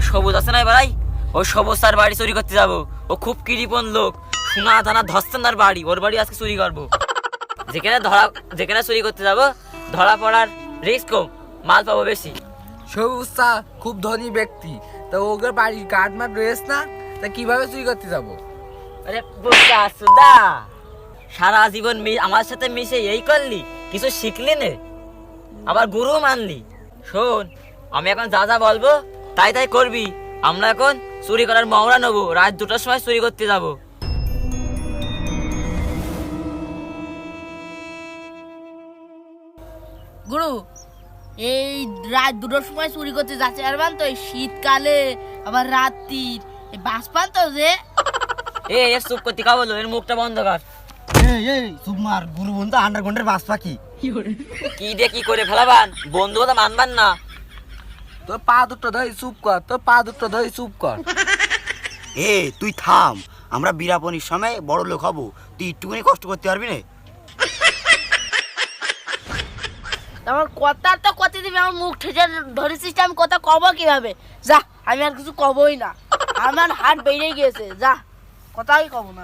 ওই সবুজ আছে না ভাই, ওই সবুজ তার বাড়ি চুরি করতে যাবো। ও খুব কৃপণ লোক, সোনা দানা ধস্তানার বাড়ি, ওর বাড়ি আজকে চুরি করবো। যেখানে চুরি করতে যাবো ধরা পড়ার রিস্ক কম, মাল পাবো বেশি। সবুজ চা খুব ধনী ব্যক্তি, তা ওদের বাড়ির গার্ড মার রয়েছে না, তা কিভাবে চুরি করতে যাবো? আরে বোকা সুদা, সারা জীবন আমার সাথে মিশে এই করলি, কিছু শিখলি নে, আবার গুরু মানলি। শোন, আমি এখন যা যা বলবো তাই তাই করবি। আমরা এখন চুরি করার মহড়া নেবো, রাত 2টার সময় চুরি করতে যাবো। গুরু, এই রাত 2টার সময় চুরি করতে যাচ্ছে, আর তো এই শীতকালে আবার রাত্রির এই বাস পান তো যে। এর চুপ করতে কা বলো, এর মুখটা বন্ধ কর। এই চুপ মার, গুরু বন্ধু আন্ডারগ্রাউন্ডের বাস পাখি। কি দিয়ে কি করে ফেলাবান, বন্ধু কথা মানবান না। তোর পা দুটো ধরে চুপ কর, তোর পা দুটো ধরে চুপ কর। তুই থাম, আমরা বিরাপনির সময় বড় লোক হবো, তুই একটুখানি কষ্ট করতে পারবি না? আমার কথা তো কথা দিবি, আমার মুখ ঠেকে ধরেছিস, আমি কথা কব কিভাবে? যা, আমি আর কিছু কবই না, আমার হাত বেরিয়ে গিয়েছে, যা কথাই কব না।